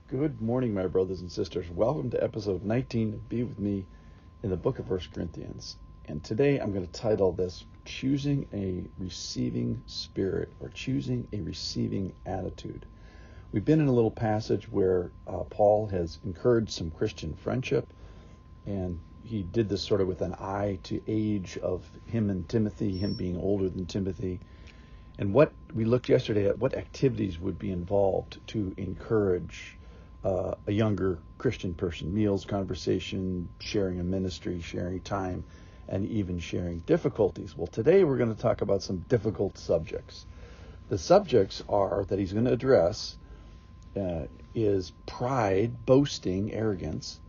Good morning, my brothers and sisters. Welcome to episode 19 of Be With Me in the book of 1 Corinthians. And today I'm going to title this Choosing a Receiving Spirit, or Choosing a Receiving Attitude. We've been in a little passage where Paul has encouraged some Christian friendship, and he did this sort of with an eye to age of him and Timothy, him being older than Timothy. And what we looked yesterday at, what activities would be involved to encourage a younger Christian person: meals, conversation, sharing a ministry, sharing time, and even sharing difficulties. Well, today we're going to talk about some difficult subjects. The subjects that he's going to address is pride, boasting, arrogance,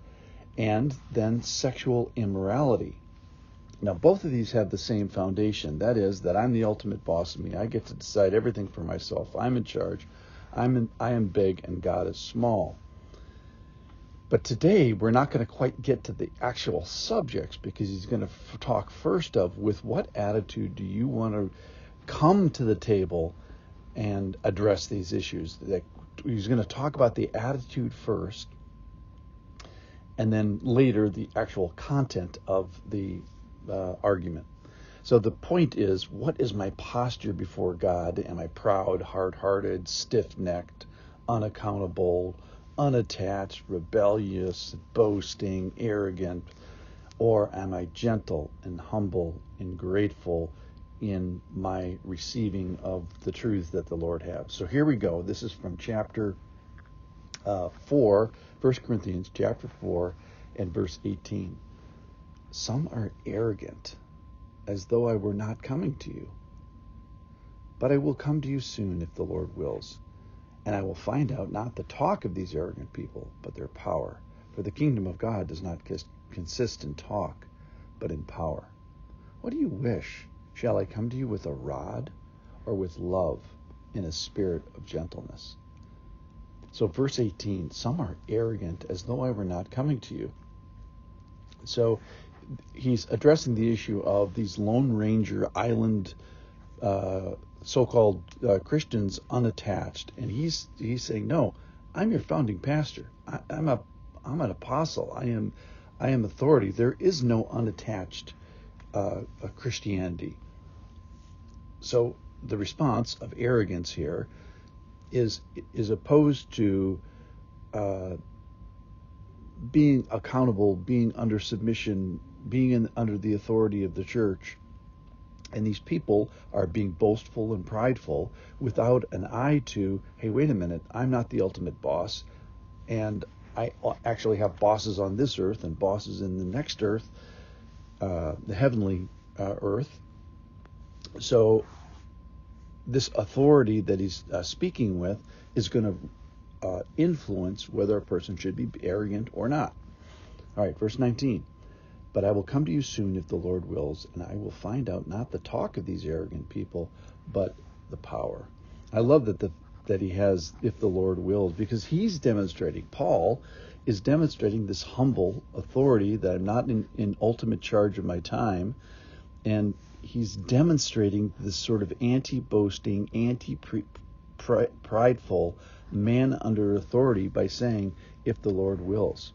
and then sexual immorality. Now, both of these have the same foundation. That is, that I'm the ultimate boss of me. I get to decide everything for myself. I'm in charge. I am big and God is small. But today, we're not going to quite get to the actual subjects, because he's going to talk first of, with what attitude do you want to come to the table and address these issues? He's going to talk about the attitude first, and then later the actual content of the argument. So the point is, what is my posture before God? Am I proud, hard-hearted, stiff-necked, unaccountable, unattached, rebellious, boasting, arrogant? Or am I gentle and humble and grateful in my receiving of the truth that the Lord has? So here we go. This is from chapter 4, 1 Corinthians chapter 4 and verse 18. Some are arrogant, as though I were not coming to you. But I will come to you soon, if the Lord wills. And I will find out not the talk of these arrogant people, but their power. For the kingdom of God does not consist in talk, but in power. What do you wish? Shall I come to you with a rod, or with love in a spirit of gentleness? So verse 18, some are arrogant, as though I were not coming to you. So he's addressing the issue of these Lone Ranger island so-called Christians, unattached, and he's saying, no, I'm your founding pastor. I'm an apostle. I am authority. There is no unattached Christianity. So the response of arrogance here is opposed to being accountable, being under submission, being under the authority of the church. And these people are being boastful and prideful without an eye to, hey, wait a minute, I'm not the ultimate boss, and I actually have bosses on this earth and bosses in the next earth, the heavenly earth. So this authority that he's speaking with is going to influence whether a person should be arrogant or not. All right, verse 19. But I will come to you soon, if the Lord wills, and I will find out not the talk of these arrogant people, but the power. I love that he has, if the Lord wills, because he's demonstrating, Paul is demonstrating this humble authority, that I'm not in ultimate charge of my time, and he's demonstrating this sort of anti-boasting, anti-prideful man under authority by saying, if the Lord wills.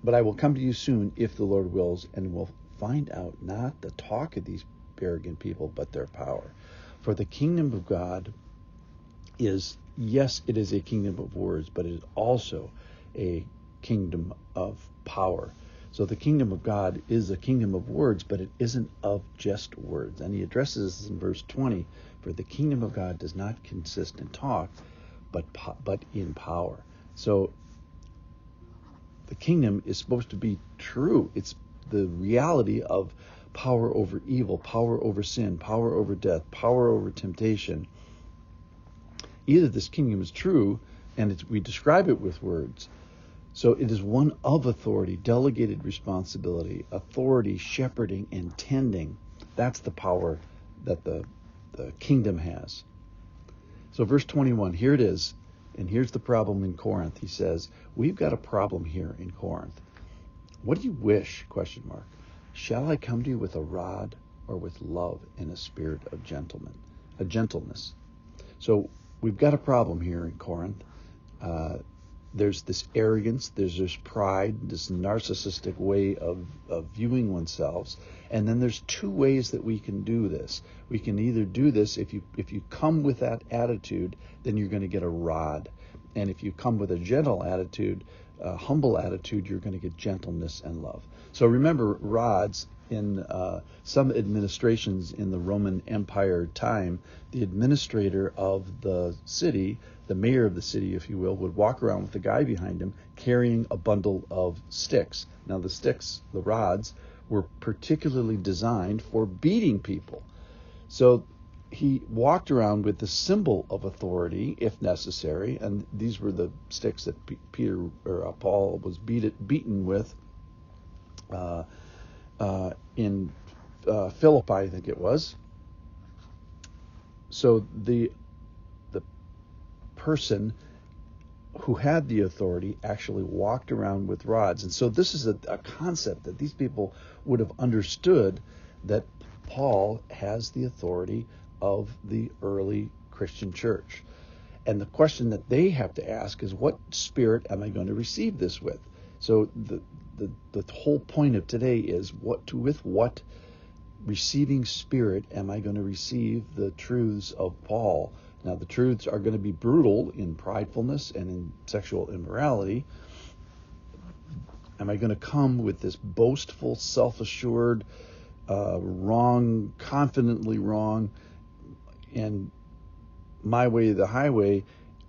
But I will come to you soon, if the Lord wills, and will find out not the talk of these arrogant people, but their power. For the kingdom of God is, yes, it is a kingdom of words, but it is also a kingdom of power. So the kingdom of God is a kingdom of words, but it isn't of just words. And he addresses this in verse 20. For the kingdom of God does not consist in talk, but in power. So the kingdom is supposed to be true. It's the reality of power over evil, power over sin, power over death, power over temptation. Either this kingdom is true, and we describe it with words. So it is one of authority, delegated responsibility, authority, shepherding, and tending. That's the power that the kingdom has. So verse 21, here it is. And here's the problem in Corinth. He says, we've got a problem here in Corinth. What do you wish? ? Shall I come to you with a rod, or with love in a spirit of gentleness? So we've got a problem here in Corinth. There's this arrogance, there's this pride, this narcissistic way of viewing oneself. And then there's two ways that we can do this. We can either do this, if you come with that attitude, then you're going to get a rod. And if you come with a gentle attitude, a humble attitude, you're going to get gentleness and love. So remember, rods in some administrations in the Roman Empire time, the administrator of the city, the mayor of the city, if you will, would walk around with a guy behind him carrying a bundle of sticks. Now the sticks, the rods, were particularly designed for beating people. So he walked around with the symbol of authority, if necessary, and these were the sticks that Paul was beaten with in Philippi, I think it was. So the person who had the authority actually walked around with rods. And so this is a concept that these people would have understood, that Paul has the authority of the early Christian church. And the question that they have to ask is, what spirit am I going to receive this with? So the whole point of today is, with what receiving spirit am I going to receive the truths of Paul? Now, the truths are going to be brutal in pridefulness and in sexual immorality. Am I going to come with this boastful, self-assured, wrong, confidently wrong, and my way the highway?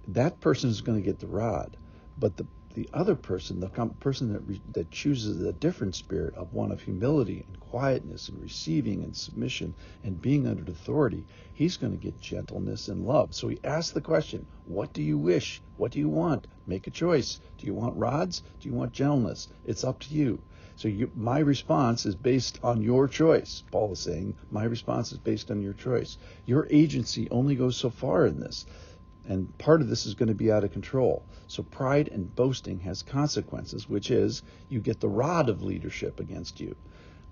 That person is going to get the rod. But the other person, the person that chooses a different spirit, of one of humility and quietness and receiving and submission and being under authority, he's going to get gentleness and love. So he asks the question, what do you wish? What do you want? Make a choice. Do you want rods? Do you want gentleness? It's up to you. So my response is based on your choice. Paul is saying, my response is based on your choice. Your agency only goes so far in this. And part of this is going to be out of control. So pride and boasting has consequences, which is you get the rod of leadership against you.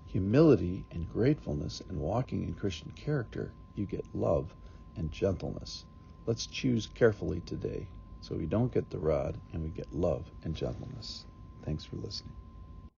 Humility and gratefulness and walking in Christian character, you get love and gentleness. Let's choose carefully today so we don't get the rod and we get love and gentleness. Thanks for listening.